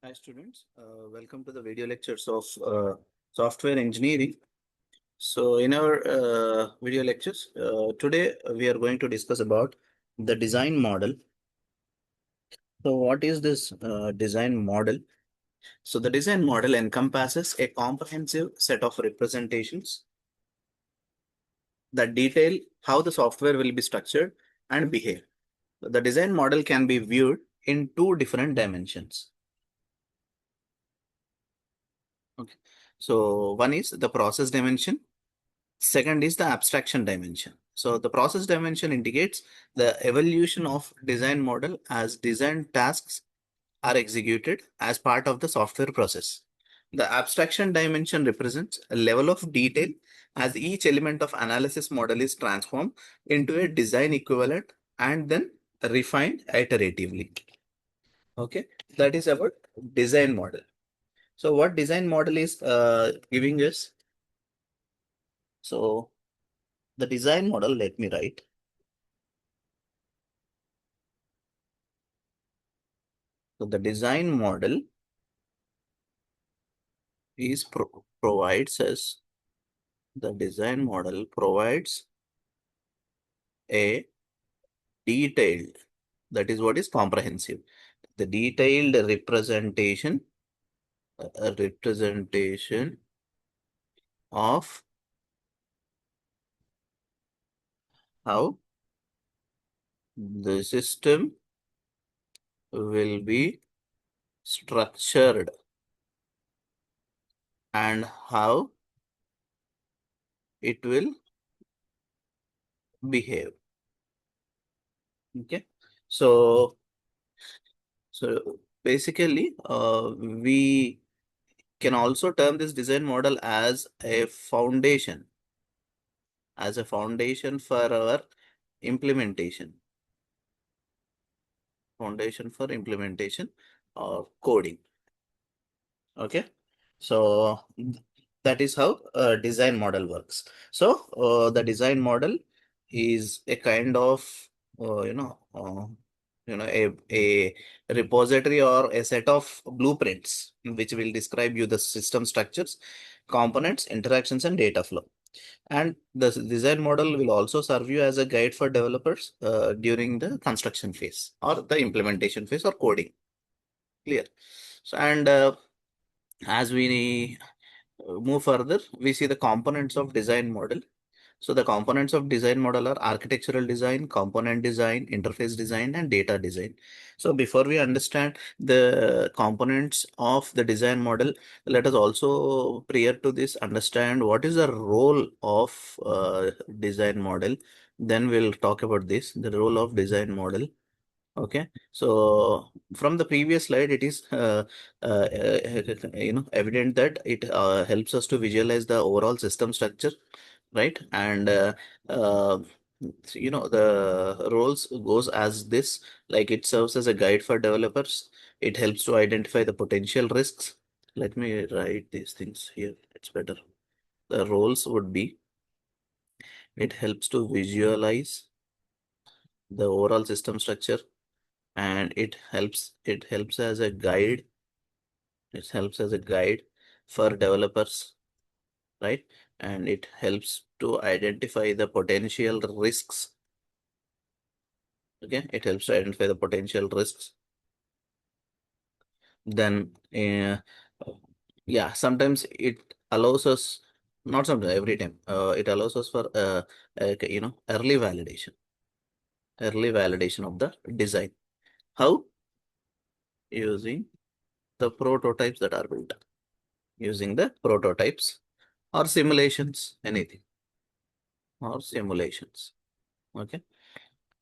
Hi students, welcome to the video lectures of software engineering. So in our video lectures, today we are going to discuss about the design model. So what is this design model? So the design model encompasses a comprehensive set of representations that detail how the software will be structured and behave. The design model can be viewed in two different dimensions. Okay. So one is the process dimension. Second is the abstraction dimension. So the process dimension indicates the evolution of design model as design tasks are executed as part of the software process. The abstraction dimension represents a level of detail as each element of analysis model is transformed into a design equivalent and then refined iteratively. Okay, that is about design model. So what design model is giving us? So the design model, let me write. So the design model is provides us, the design model provides a detailed, that is what is comprehensive, the detailed representation of how the system will be structured and how it will behave. Okay, so basically we can also term this design model as a foundation for our implementation, or coding. Okay, so that is how a design model works. So the design model is a kind of uh, you know uh, a repository or a set of blueprints which will describe you the system structures, components, interactions, and data flow. And the design model will also serve you as a guide for developers during the construction phase or the implementation phase or coding. Clear? So, and as we move further, we see the components of design model. So the components of design model are architectural design, component design, interface design, and data design. So before we understand the components of the design model, let us also, prior to this, understand what is the role of design model. Then we'll talk about this, the role of design model. Okay, so from the previous slide, it is evident that it helps us to visualize the overall system structure, right? And uh, the roles goes as this, like it serves as a guide for developers. It helps to identify the potential risks. Let me write these things here. It's better. The roles would be, it helps to visualize the overall system structure, and it helps as a guide. It helps as a guide for developers, right? And it helps to identify the potential risks. Okay, it helps to identify the potential risks. Then yeah, sometimes it allows us, not sometimes, every time, it allows us for early validation of the design. How? Using the prototypes that are built, using the prototypes or simulations, anything, or simulations. Okay,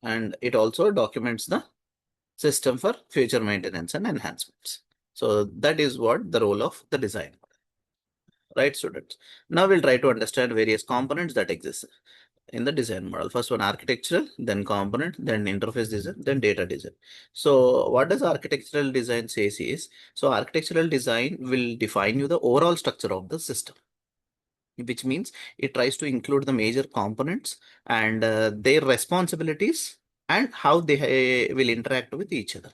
and it also documents the system for future maintenance and enhancements. So that is what the role of the design. Right, students? Now we'll try to understand various components that exist in the design model. First one, architectural, then component, then interface design, then data design. So what does architectural design says is, so architectural design will define you the overall structure of the system, which means it tries to include the major components and their responsibilities and how they will interact with each other.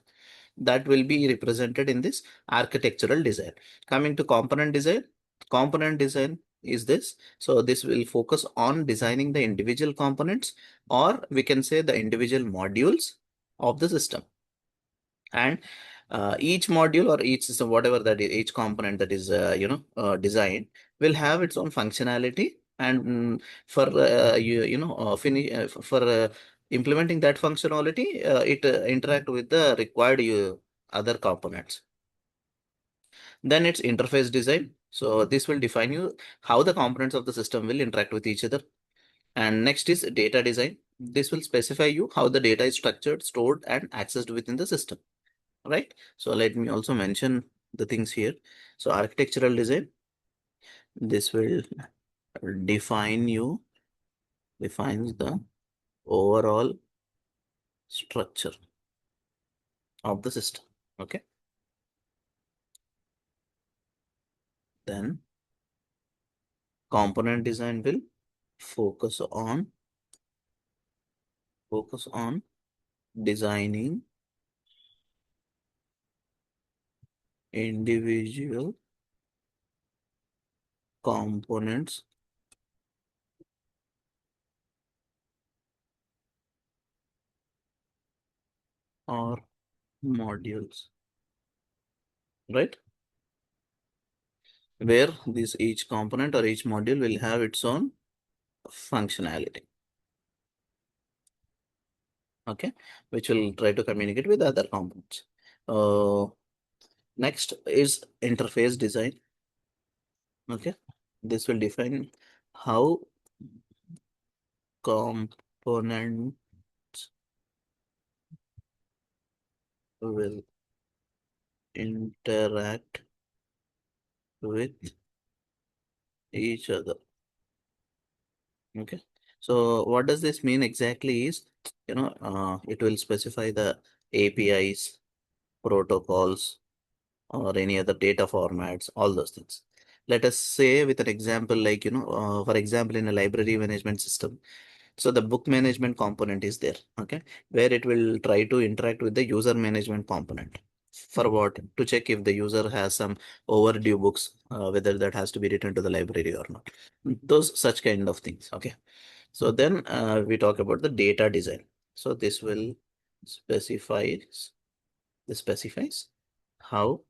that will be represented in this architectural design. Coming to component design is this. So this will focus on designing the individual components, or we can say the individual modules of the system. And each module or each system, whatever that is, each component that is designed will have its own functionality. And for for implementing that functionality, it interact with the required other components. Then it's interface design. So this will define you how the components of the system will interact with each other. And next is data design. This will specify you how the data is structured, stored, and accessed within the system. Right. So let me also mention the things here. So architectural design, this will defines the overall structure of the system. Okay. Then component design will focus on designing individual components or modules, right? Where this each component or each module will have its own functionality. Okay, which will try to communicate with other components. Next is interface design. Okay, this will define how components will interact with each other. Okay, so what does this mean exactly is, it will specify the APIs, protocols, or any other data formats, all those things. Let us say with an example, like, for example, in a library management system, so the book management component is there, okay, where it will try to interact with the user management component. For what? To check if the user has some overdue books, whether that has to be returned to the library or not. Those such kind of things, okay. So then we talk about the data design. So this will specifies how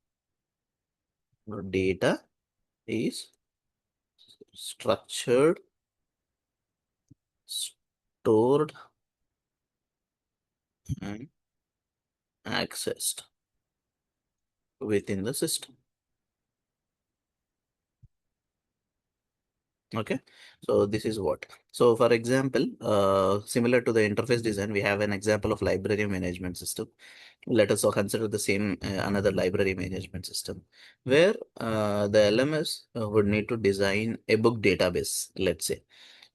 data is structured, stored, and accessed within the system. Okay, so this is what. So for example, similar to the interface design, we have an example of library management system. Let us consider the same another library management system where the LMS would need to design a book database, let's say,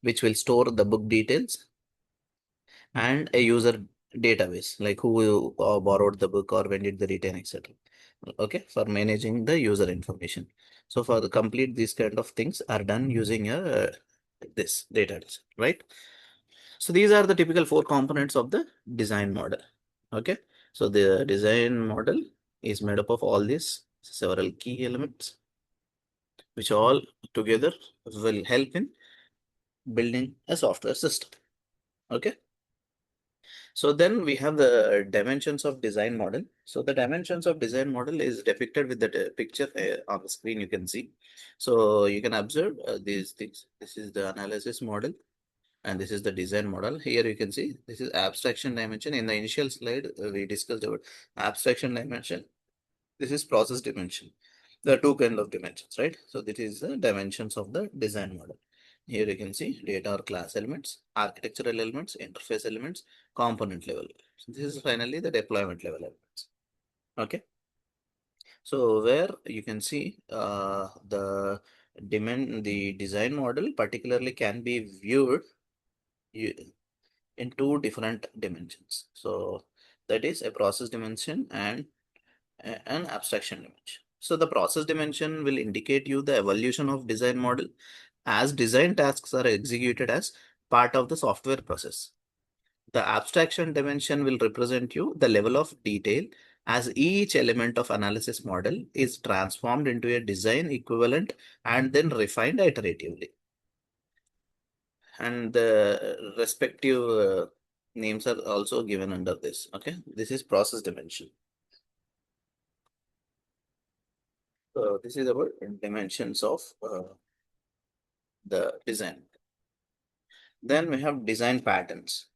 which will store the book details and a user database, like who borrowed the book or when did they return, etc. Okay, for managing the user information. So for the complete, these kind of things are done using this database, right? So these are the typical four components of the design model. Okay, so the design model is made up of all these several key elements, which all together will help in building a software system. Okay. So then we have the dimensions of design model. So the dimensions of design model is depicted with the picture on the screen, you can see. So you can observe these things. This is the analysis model and this is the design model. Here you can see this is abstraction dimension. In the initial slide, we discussed about abstraction dimension. This is process dimension. There are two kind of dimensions, right? So this is the dimensions of the design model. Here you can see data or class elements, architectural elements, interface elements, component level. So this is finally the deployment level elements. Okay. So where you can see the design model particularly can be viewed in two different dimensions. So that is a process dimension and an abstraction dimension. So the process dimension will indicate you the evolution of design model as design tasks are executed as part of the software process. The abstraction dimension will represent you the level of detail as each element of analysis model is transformed into a design equivalent and then refined iteratively. And the respective names are also given under this. Okay, this is process dimension. So this is about dimensions of the design. Then we have design patterns.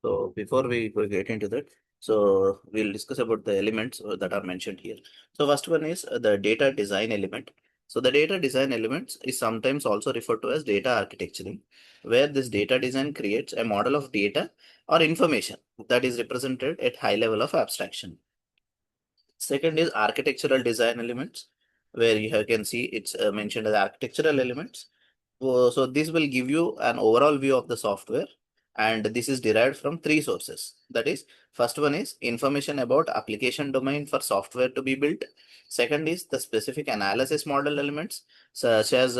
So before we get into that, so we'll discuss about the elements that are mentioned here. So first one is the data design element. So the data design elements is sometimes also referred to as data architecturing, where this data design creates a model of data or information that is represented at high level of abstraction. Second is architectural design elements, where can see it's mentioned as architectural elements. So this will give you an overall view of the software, and this is derived from three sources. That is, first one is information about application domain for software to be built. Second is the specific analysis model elements, such as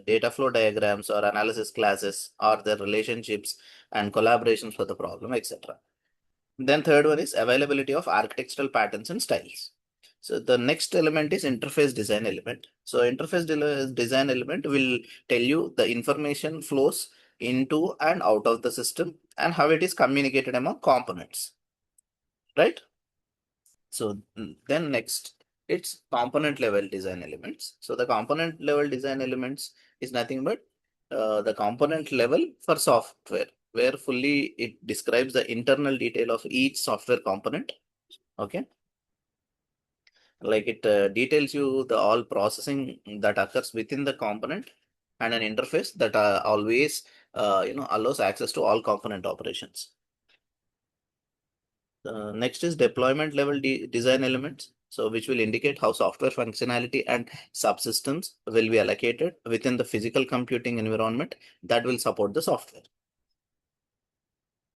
data flow diagrams or analysis classes or their relationships and collaborations for the problem, etc. Then third one is availability of architectural patterns and styles. So the next element is interface design element. So design element will tell you the information flows into and out of the system and how it is communicated among components, right? So then next, it's component level design elements. So the component level design elements is nothing but the component level for software, where fully it describes the internal detail of each software component. Okay, like it details you the all processing that occurs within the component and an interface that always allows access to all component operations. Next is deployment level design elements. So which will indicate how software functionality and subsystems will be allocated within the physical computing environment that will support the software.